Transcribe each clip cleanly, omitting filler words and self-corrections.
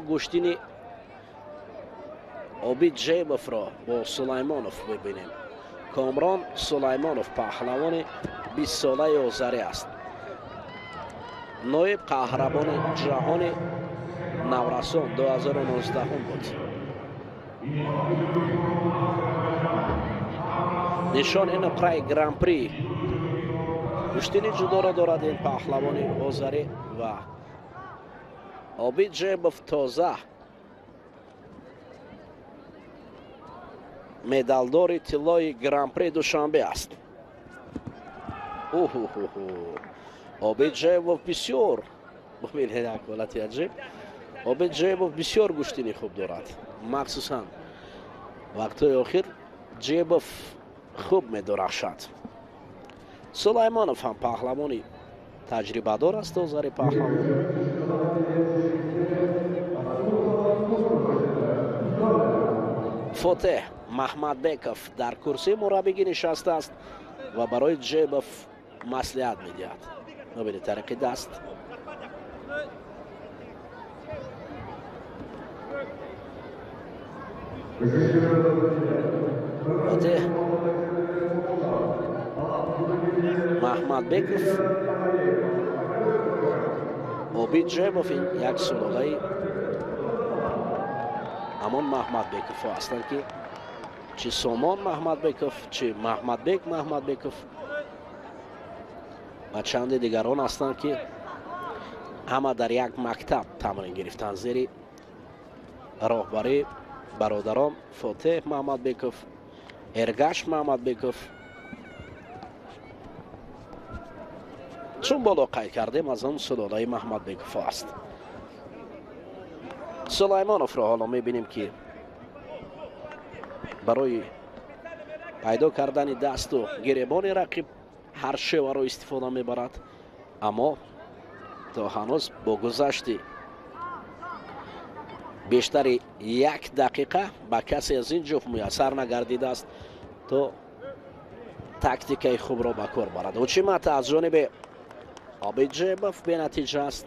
گوشتینی عابد جیبوف را با سلیمانوف ببینیم. کامران سلیمانوف پهلوان 20 ساله آذری است. نایب قهرمان جهان نورسان 2019 بود. نشان این قرعه گران پری گوشتین جدا را دارد این پهلوان آذری و عابد جیبوف تازه مدالدار طلای گران پری دوشنبه است. عابد جیبوف بسیار ببینید یک حالت عجیب. عابد جیبوف بسیار گوشتینی خوب دارد، مخصوصا وقتهای آخر جیبوف خوب می درخشد. سلیمانوف هم پهلوانی تجربه دار است. آذری پهلوان فاتح محمدبکوف در کرسی مربیگی نشسته است و برای جیبوف مصلحت میدهد. ببینید طریق دست فاتح محمدبکوف عابد جیبوف یک سلاله همان محمدبکوف هستند که چه سامان محمدبکوف چه محمدبکوف و چند دیگران هستند که همه در یک مکتب تمرین گرفتن زیر راهبری برادران فاتح محمدبکوف، ارگش محمدبکوف. چون بالا قید کردیم از اون سلاله محمدبکوف است. سلیمانوف را حالا میبینیم که برای پیدا کردن دست و گریبان رقیب هر شیوه را استفاده میبرد، اما تا هنوز با گذشت بیشتر 1 دقیقه به کسی از این جفت میسر نگردیده است تا تاکتیکای خوب را به کار برد. حکومت از جانب عابد جیبوف به نتیجه است.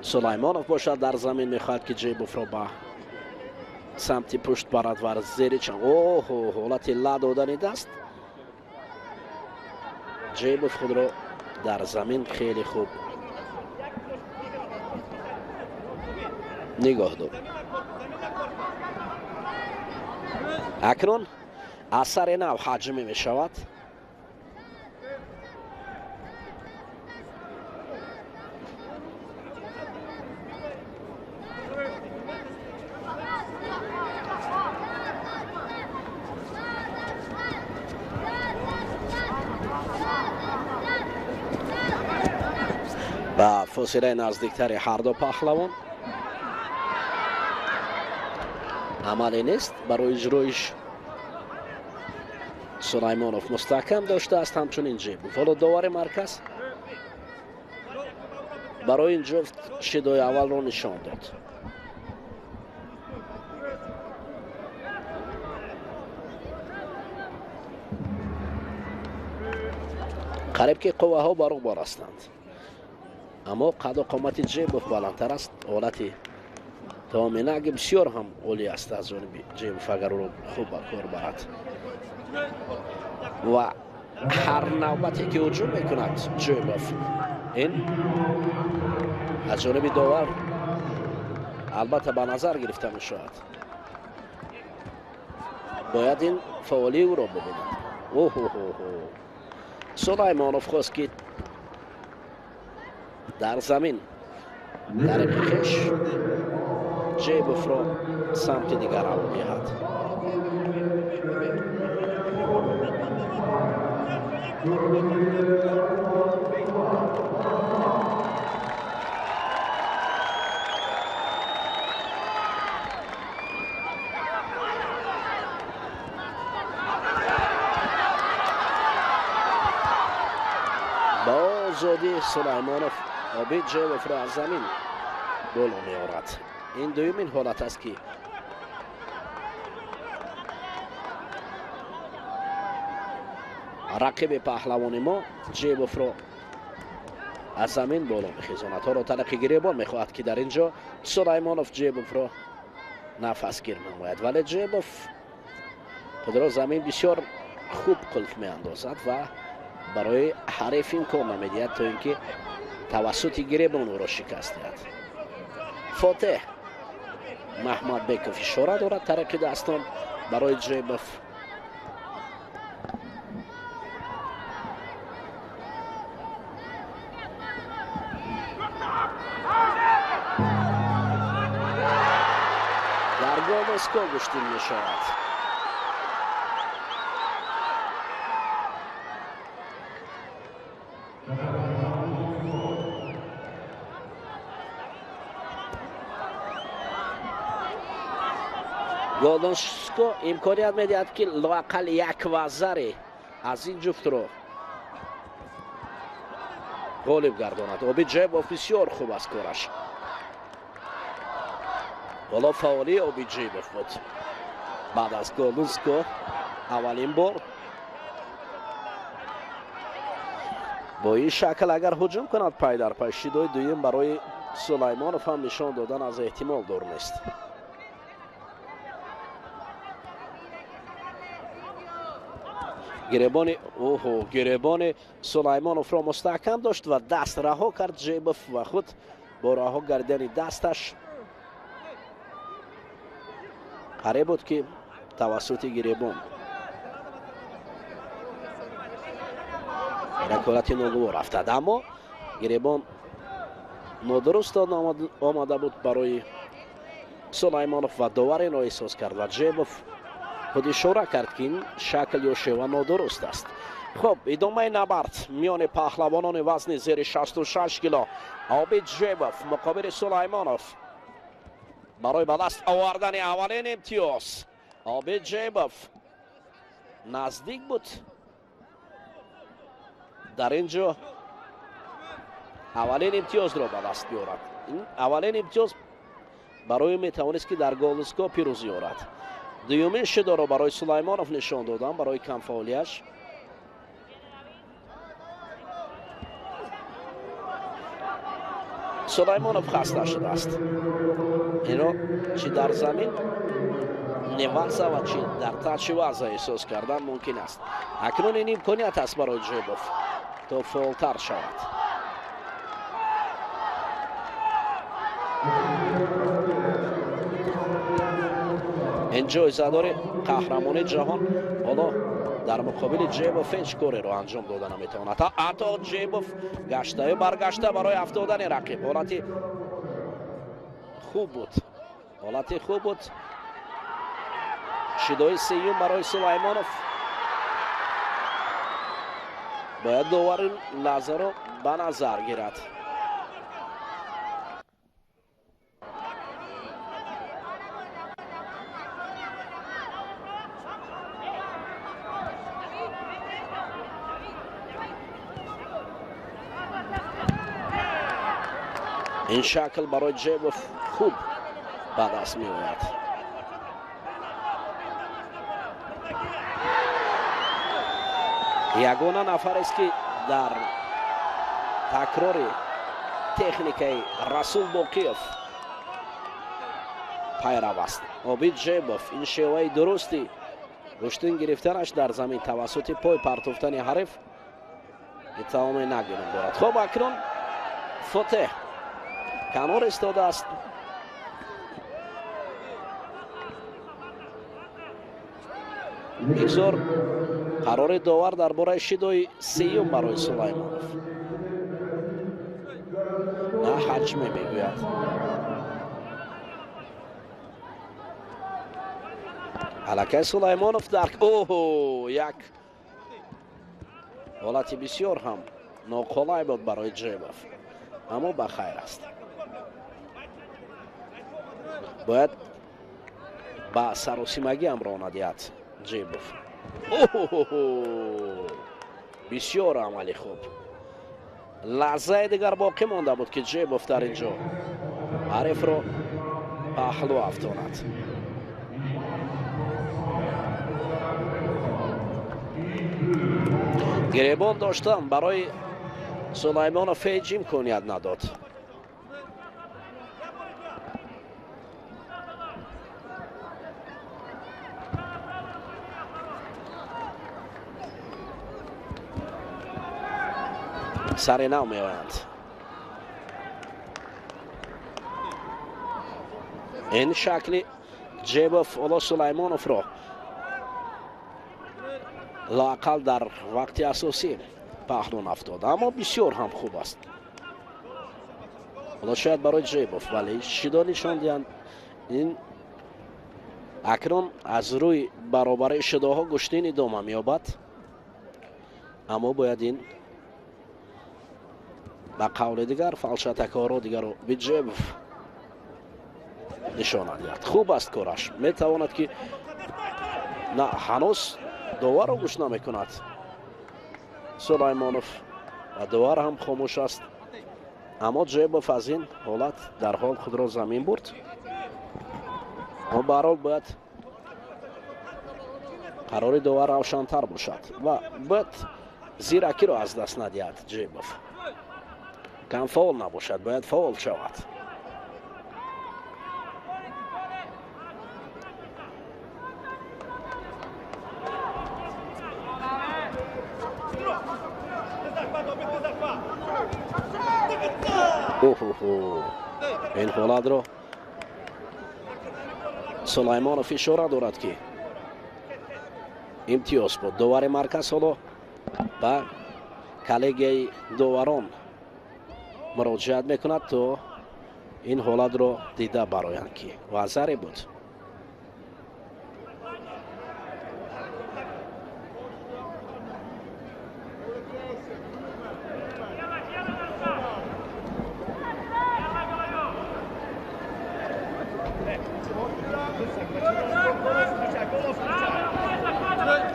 سلیمانوف باشد در زمین میخواهد که جیبوف را به سمت پشت برد و زیر چنگ حالت لا دادن دست. جیبوف خود را در زمین خیلی خوب نگاه داد. اکنون اثر نو حجمی می شود. و فاصله نزدیکتر هر دو پهلوان عملی نیست. برای اجرایش سلیمانوف مستحکم داشته است، همچنین جیبوف. حالا داور مرکز برای این جفت شدای اول را نشان داد. قریب که قوه ها برابر هستند، اما قد و قامت جیبوف بلندتر است. حالت تامینگ بسیار هم عالی است از جانب جیبوف اگر او خوب به کار برد و هر نوبتی که هجوم میکند جیبوف این از جانب داور البته به نظر گرفته می شود. باید این فعالی او را ببینید. سلیمانوف خواست که در زمین در خش جیبوف را سمت دیگر رو بیاد. با آزادی سلیمانوف عابد جیبوف را از زمین بالا می آورد. این دومین حالت است که رقیب پهلوان ما جیبوف را از زمین بالا میخیزاند. ها را تلقی گریبان میخواهد که در اینجا سلیمانوف جیبوف را نفس گیر نماید، ولی جیبوف خود را زمین بسیار خوب قلف میاندازد و برای حریف امکان نمیدهد تا اینکه توسط گریبان او را شکست دهد. فاتح محمد بیکوف اشاره دارد ترک دستان برای جیبوف. در گامسکو گشتین می شود. گالدونسکو امکانیت میدهد که لااقل یک وزری از این جفت رو غالب گرداند. عابد جیبوف بسیار خوب است کارش. بالا فعالی عابد جیبوف بود بعد از گالدونسکو اولین بار. با این شکل اگر هجوم کند پای در پای، شیدای دویم برای سلیمانوف هم نشان دادن از احتمال دور نیست. گریبان سلیمانوف را مستحکم داشت و دست رها کرد جیبوف و خود با رها کردن دستش قریب بود که توسط گریبان رکولت ناگوار افتاد، اما گریبان نادرست آمده بود برای سلیمانوف و داور این را احساس کرد و جیبوف خود اشاره کرد که این شکل یا شیوه نادرست است. خب ادامه نبرد میان پهلوانان وزن زیر 66 کیلو. عابد جیبوف مقابل سلیمانوف برای به دست آوردن اولین امتیاز. عابد جیبوف نزدیک بود در اینجا اولین امتیاز را به دست بیارد. این اولین امتیاز برای میتوانست که در گالدونسکو پیروزی یابد. دومین شده را برای سلیمانوف نشان دادن برای کم فعالیش. سلیمانوف خسته شده است. این را چی در زمین نوازه و چی در تاچ وزه احساس کردن ممکن است. اکنون این امکانیت است برای جیبوف تا فعالتر شود. این جایزه داره قهرمان جهان حالا در مقابل جیبوف هیچ کاری رو انجام داده نمیتواند. حتی جیبوف گشته برگشته برای افتادن رقیب. حالتی خوب بود. شدای سیوم برای سلیمانوف. باید داور لحظه رو به نظر گیرد. این شکل برای جیبوف خوب به دست می آید. یگانه نفر است که در تکرار تکنیک رسول باقیوف پیرو است. عابد جیبوف این شیوه درستی گشتن گرفتنش در زمین توسط پای پرتافتن حریف اتهام نگیرم دارد. خب اکنون فاتح کنار استاده است. بگذار قرار داور درباره شدای سیوم برای سلیمانوف. نه حجمه میگوید. الکی سلیمانوف در یک حالتی بسیار هم ناقلای بود برای جیبوف، اما بخیر است. باید با سراسیمگی امران ندهد جیبوف. بسیار عملی خوب. لحظه دیگر باقی مانده بود که جیبوف در اینجا حریف را پهلو افتاند. گریبان داشتن برای سلیمانوف هیچ امکانیت نداد. سر نو می آیند. این شکلی جیبوف اولا سلیمانوف را لااقل در وقت اساسی پهلو افتاد، اما بسیار هم خوب است. حالا شاید برای جیبوف ولی شیدا نشان دهند این اکنون از روی برابر شداها گشتین ادامه می‌یابد، اما باید این با قول دیگر فالشاتکارا دیگر رو به جیبوف نشان دهد. خوب است کارش، میتواند که نه هنوز داور رو گوش نمیکند سلیمانوف و داور هم خاموش است، اما جیبوف از این حالت در حال خود را زمین برد. اما به هر حال باید قرار داور روشن‌تر باشد و باید زیرکی را از دست ندهد. جیبوف کم فاول نباشد، باید فاول شود. این حالت را سلیمانوف اشاره دارد که امتیاز بود. داور مرکز حالا به کلیگه داوران مراجعت میکند تا این حالت را دیده برایند که وزری بود.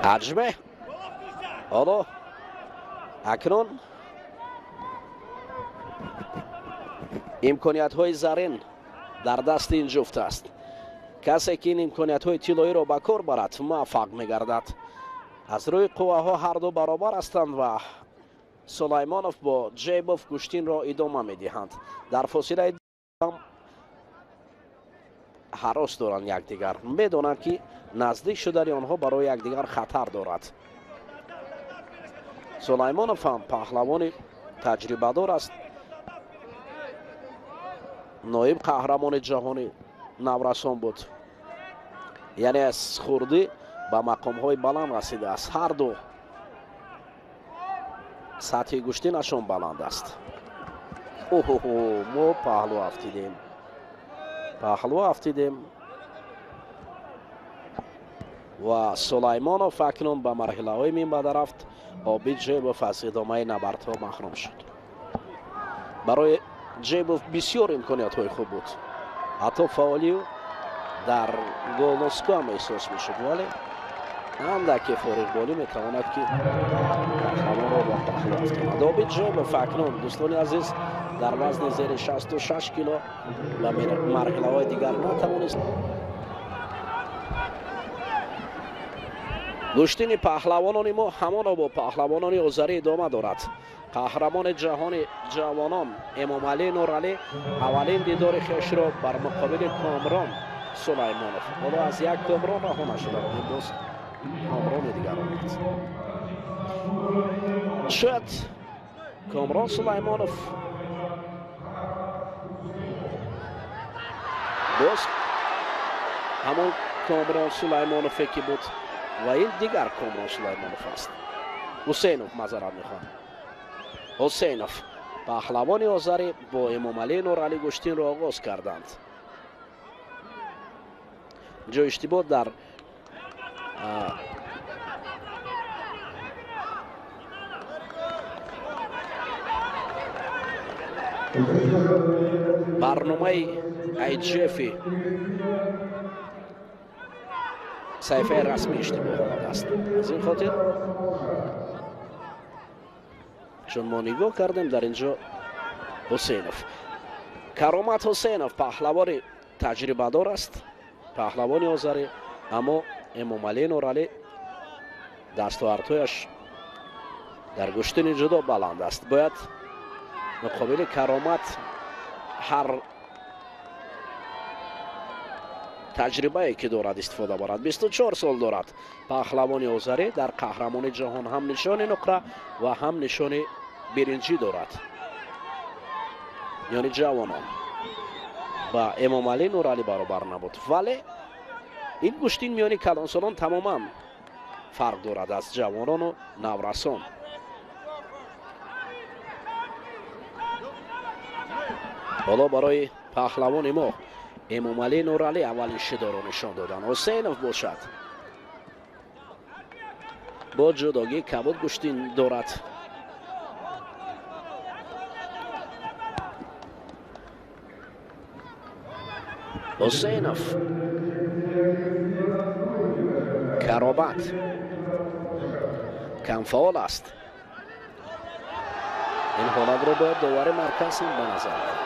حجمه حالا اکنون امکانیت های زرین در دست این جفت است. کسی که این امکانیت های طلایی را به کار برد موفق میگردد. از روی قوه ها هر دو برابر هستند و سلیمانوف با جیبوف گشتین را ادامه میدهند. در فاصله هراس دارند یکدیگر، میدانند که نزدیک شدن آنها برای یکدیگر خطر دارد. سلیمانوف هم پهلوان تجربه دار است، نایب قهرمان جهانی نورسان بود، یعنی از خردی به مقام های بلند رسیده است. هر دو سطح گشتینشان بلند است. ما پهلو افتیدیم و سلیمانوف اکنون به مرحله های منبع رفت. عابد جیبوف از ادامه نبردها محروم شد. برای جیبوف بسیار امکانیت های خوب بود، حتی فعالی در گولنسکو هم احساس می شد، ولی اندکی فارغ بالی می تواند که قهرمان را با پهلو افتاند. عابد جیبوف اکنون دوستان عزیز در وزن زیر 66 کیلو و مرحله های دیگر نتوانست. گشتین پهلوانان ما همان با پهلوانان آذری ادامه دارد. قهرمان جهان جوانان امام علی نورعلی اولین دیدار خویش را بر مقابل کامران سلیمانوف، حالا از یک کامران رها نشده، باز کامران دیگر آمد. شاید کامران سلیمانوف باز همون کامران سلیمانوفی که بود و این دیگر کامران سلیمانوف است. حسینوف معذرت میخوام. حسینوف پهلوان آذری با امام علی نورعلی گشتین را آغاز کردند. جا اشتباه در برنامه ایجفی صحیفه رسمی اشتباه آمده است. از این خاطر چون ما نگاه کردیم در اینجا حسینوف، کرامت حسینوف پهلوان تجربه دار است، پهلوان آذری، اما امام علی نورعلی دستاوردهایش در گشتن جدا بلند است. باید مقابل کرامت هر تجربه که دارد استفاده برد. 24 سال دارد پهلوان آذری. در قهرمان جهان هم نشان نقره و هم نشان برنجی دارد. یعنی جوانان با امام علی نورعلی برابر نبود، ولی این گشتین میانی کلانسالان تماما فرق دارد از جوانان و نورسان. حالا برای پهلوان ما امام علی نورعلی اولین شیدا را نشان دادن. حسینوف باشد با جداگی کبود گشتین دارد. حسینوف، کرامت کم فعال است. این حالت رو باید داور مرکز به نظر دارد.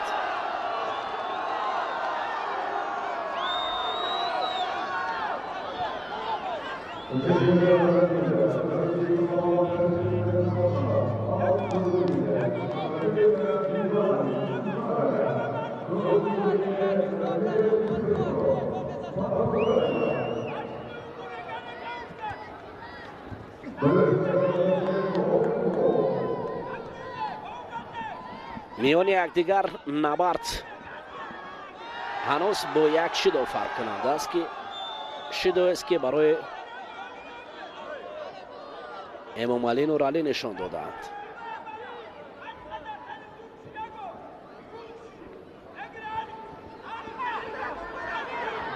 میان یکدیگر نبرد هنوز با یک شیدا فرق کننده است که شیدا است که برای امام علی نورعلی نشان دادند.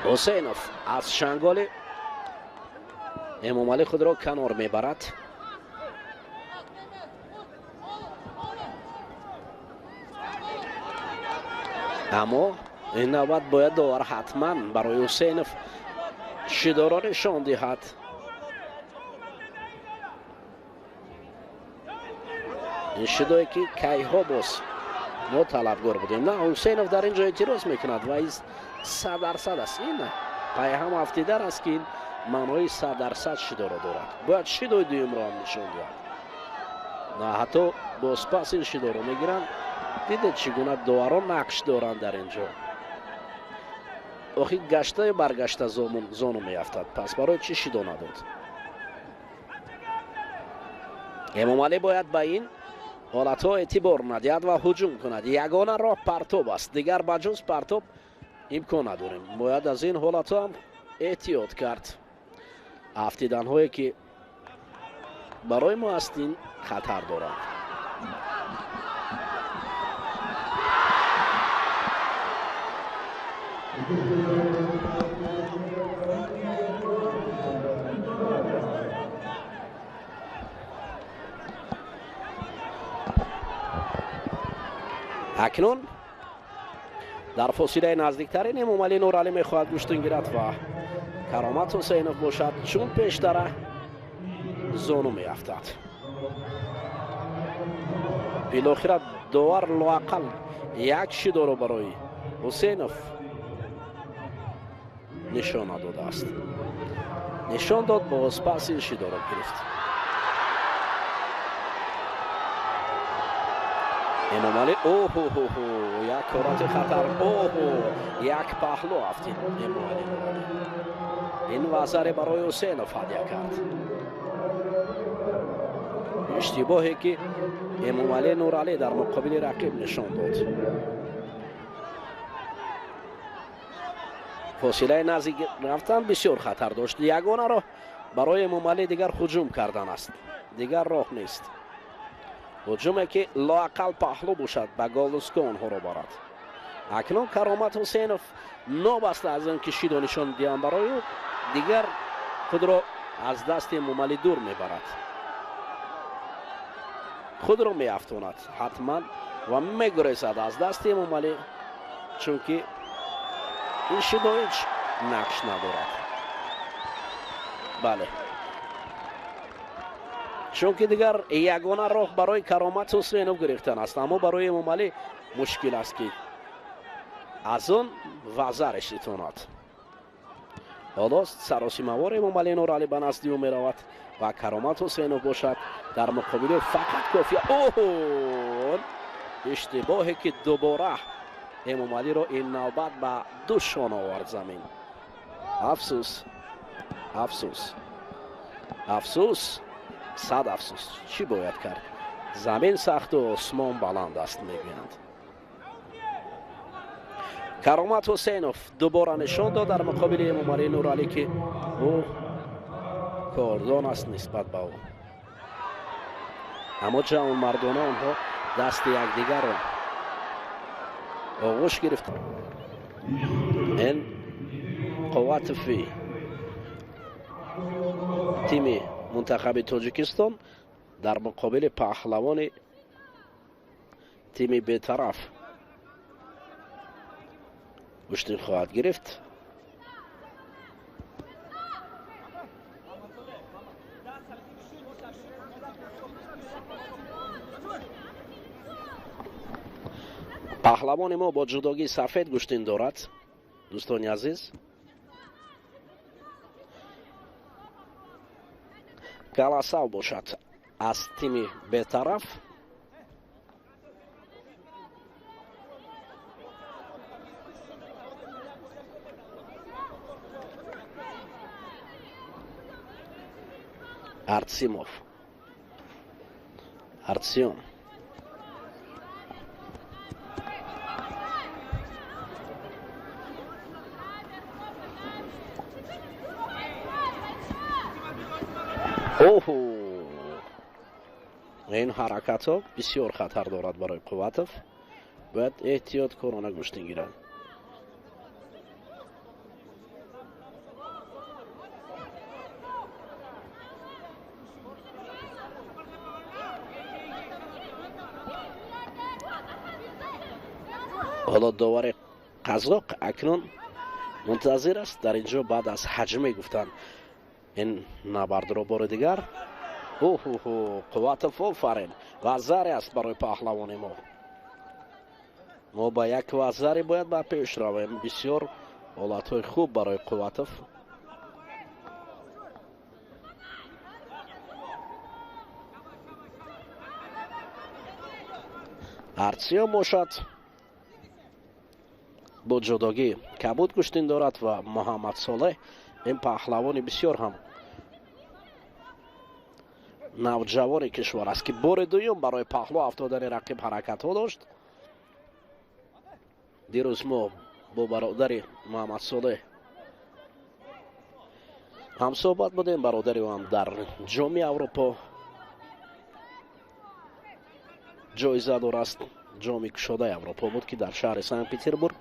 حسینوف از شنگال امام علی خود را کنار میبرد. اما این نوبت باید داور حتما برای حسینوف شیدا را نشان دهد. این شیدایی که کیها باز ما طلبگار بودیم. نه، حسینوف در اینجا اعتراض میکند و این 100% است. این پیام افتیدار است که این معنای 100% شیدا را دارد. باید شیدای دویم را هم نشان دهد. نه، حتی باز پس این شیدا را میگیرند. دیدید چگونه داوران نقش دارند در اینجا. آخی گشته برگشته زانو میافتد. پس برای چی شیدا نداد؟ امام علی باید به این حالت ها اعتبار ندهد و هجوم کند. یگانه راه پرتاب است، دیگر بجز پرتاب امکان نداریم. باید از این حالت ها هم احتیاط کرد. افتیدن هایی که برای ما هستین خطر دارند. اکنون در فاصله نزدیکترین امام علی نورعلی میخواهد گشتن گیرد و کرامت حسینوف باشد، چون پیشتره زانو میافتد. بالاخره داور لااقل یک شیدا را برای حسینوف نشان داده است. نشان داد، باز پس این شیدا را گرفت. امام علی یک کارات خطر، یک پهلو افتید امام علی نورعلی. این وزر برای حسینوف هدیه کرد. اشتباهی که امام علی نورعلی در مقابل رقیب نشان داد. فاصله نزدیک رفتن بسیار خطر داشت. یگانه راه برای امام علی دیگر هجوم کردن است، دیگر راه نیست. هجومی که لااقل پهلو باشد به گالوسکا آنها را برد. اکنون کرامت حسینوف نابسته از این که شیدا نشان دهند برای او، دیگر خود را از دست امام علی دور میبرد، خود را میافتاند حتما و میگریزد از دست امام علی، چون که این شیدا هیچ نقش ندارد. بله، چون که دیگر یگانه راه برای کرامت حسینوف گرفتن است. اما برای امام علی مشکل است که از اون وزرش اتوند. حالا سراسیموار امام علی نورعلی به نزد او میرود و کرامت حسینوف باشد در مقابل فقط کافی اشتباهی که دوباره امامعلی رو این نوبت به دوشان آورد زمین. افسوس افسوس افسوس، صد افسوس. چی باید کرد؟ زمین سخت و آسمان بلند است میگویند. کرامت حسینوف دوباره نشان داد در مقابل امامعلی نورعلی که او کاردان است نسبت به او. اما جوان مردانه آنها دست یکدیگر را آغوش گرفت. این قوت فی تیم منتخب تاجیکستان در مقابل پهلوان تیم بی‌طرف کشتی خواهد گرفت. پهلوان ما با جداگی سفید گوشتین دارد. دوستان عزیز، کلاساو باشد از تیم بی‌طرف. ارتسیموف، ارتسیوم، این حرکت ها بسیار خطر دارد برای قواتف. باید احتیاط کنانه گوشتین گیرد. حالا داور قزاق اکنون منتظر است. در اینجا بعد از حجمه گفتن این نبرد را بار دیگر. قوت آفرین، وزری است برای پهلوان ما با یک وزری باید به پیش رویم. بسیار حالتهای خوب برای قوتف. ارتسیوم باشد با جداگی کبود کشتین دارد و محمد صالح این پهلوان بسیار هم نوجوان کشور است که بار دوم برای پهلو افتادن رقیب حرکت ها داشت. دیروز ما با برادر محمد صالح هم صحبت بودیم. برادری هم در جام اروپا جایزه دارست. جام کشاده اروپا بود که در شهر سن پترزبورگ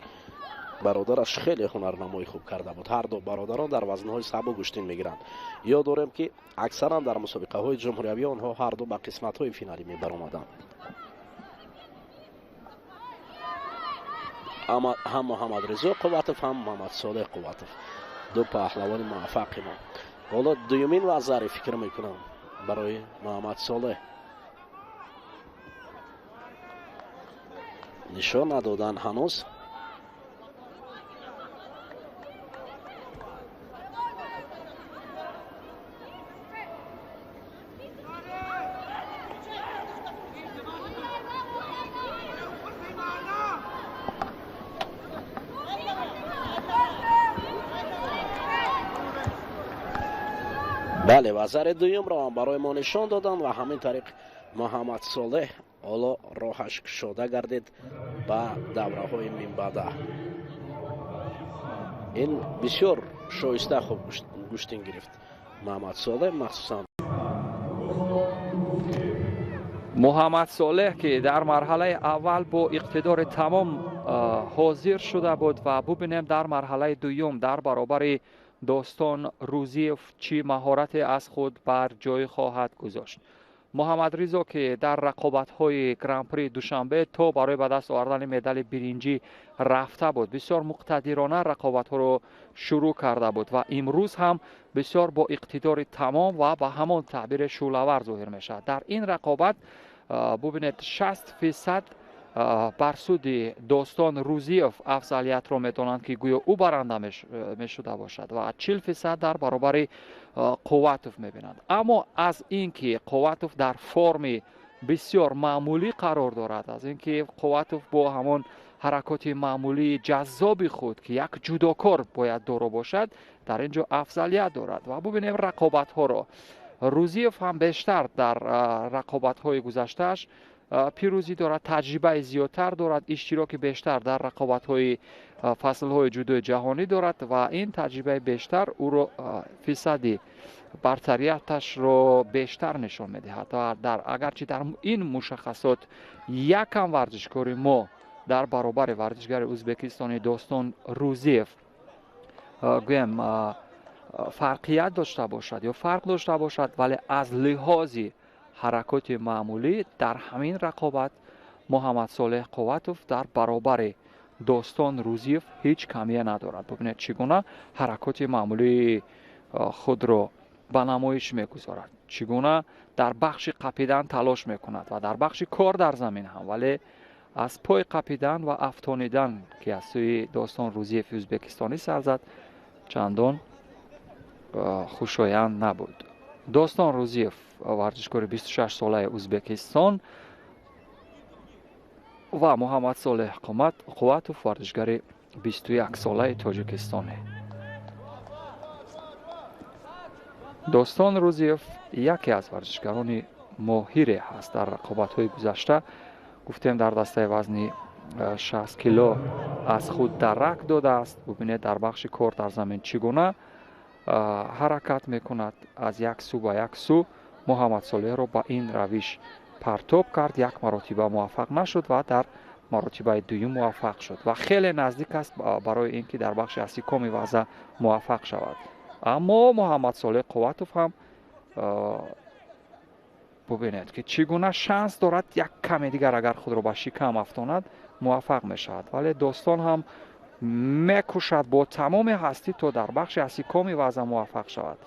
برادرش خیلی هنرنمایی خوب کرده بود. هر دو برادران در وزنهای سبک گوشتین میگیرند. یاد داریم که اکثرا در مسابقه های جمهوری آنها هر دو به قسمت های فینالی می برآمدند. اما هم محمد رضا قواتف هم محمد صالح قواتف، دو پهلوان موفق ما. حالا دومین وزری فکر میکنم برای محمد صالح. نشان ندادن هنوز. بله، وزر دوم را هم برای ما نشان دادن و همین طریق محمد صالح حالا راهش کشاده گردید به دوره های من بعده. این بسیار شایسته خوب گوشتین گرفت محمد صالح. مخصوصا محمد صالح که در مرحله اول با اقتدار تمام حاضر شده بود و ببینیم در مرحله دوم در برابر داستان روزیف چی مهارت از خود بر جای خواهد گذاشت. محمد رضا که در رقابت‌های گرانپری دوشنبه تا برای به دست آوردن مدال برنجی رفته بود، بسیار مقتدرانه رقابت‌ها رو شروع کرده بود و امروز هم بسیار با اقتدار تمام و با همان تعبیر شعله‌ور ظاهر می‌شود. در این رقابت ببینید 60% بر سود داستان روزیف افضلیت را میتونند که گویا او برنده میشده باشد و 40% در برابر قواتوف میبینند. اما از اینکه قواتوف در فرم بسیار معمولی قرار دارد. از اینکه قواتوف با همون حرکات معمولی جذاب خود که یک جداکار باید داره باشد در اینجا افضلیت دارد. و ببینیم رقابت ها را روزیف هم بیشتر در رقابت های گذشتهش پیروزی دارد، تجربه زیادتر دارد، اشتراک بیشتر در رقابت های فصل های جودو جهانی دارد و این تجربه بیشتر او رو فیصدی برتریتش رو بیشتر نشان میده. اگرچه در این مشخصات یکم ورزشکار ما در برابر ورزشگر ازبکستانی دوستان روزیف گویم فرقیت داشته باشد یا فرق داشته باشد، ولی از لحاظ حرکات معمولی در همین رقابت محمد صالح قواتوف در برابر دوستان روزیف هیچ کمی ندارد. ببینید چگونه حرکات معمولی خود را به نمایش میگذارد، چگونه در بخش قپیدن تلاش میکند و در بخش کار در زمین هم، ولی از پای قپیدن و افتانیدن که از سوی دوستان روزیف ازبکستانی سر زد چندان خوشایند نبود. دوستان روزیف ورزشکار 26 ساله ازبکستان و محمد صالح قواتوف ورزشکار 21 ساله تاجیکستانی. دوستان روزیف یکی از ورزشکاران ماهری هست. در رقابت‌های گذشته گفتیم در دسته وزن 60 کیلو از خود درک داده است. ببینید در بخش کار در زمین چگونه حرکت میکند، از یک سو به یک سو محمد صالح رو با این روش پرتاب کرد. یک مرتبه موفق نشد و در مرتبه دوم موفق شد و خیلی نزدیک است برای اینکه در بخش اسیکومی وضع موفق شود. اما محمد صالح قواتوف هم ببینید که چگونه شانس دارد یک کمی دیگر اگر خود رو به شکم افتاند موفق می شود، ولی دوستان هم میکوشد با تمام هستی تا در بخش اسیکومی وضع موفق شود،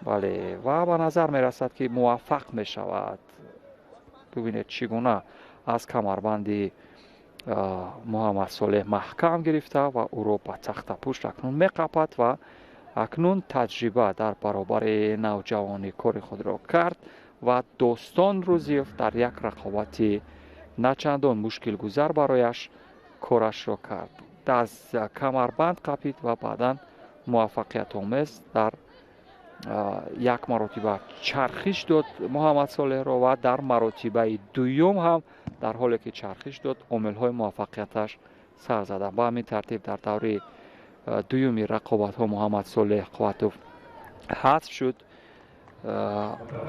ولی و به نظر می رسد که موفق می شود. ببینید چگونه از کمربند محمد صالح محکم گرفته و او رو به تخت پشت اکنون می قپد و اکنون تجربه در برابر نوجوانی کار خود را کرد و دوستان روزیف در یک رقابت نه چندان مشکل گذر برایش کارش را کرد. از کمربند قپید و بعدا موفقیت آمیز در یک مرتبه چرخش داد محمد صالح را و در مرتبه دوم هم در حالی که چرخش داد عامل های موفقیتش سر زدند. با همین ترتیب در دوره دومی رقابت ها محمد صالح قواتوف حذف شد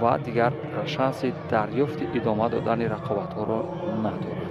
و دیگر شانس دریافت ادامه دادن رقابت ها را ندارد.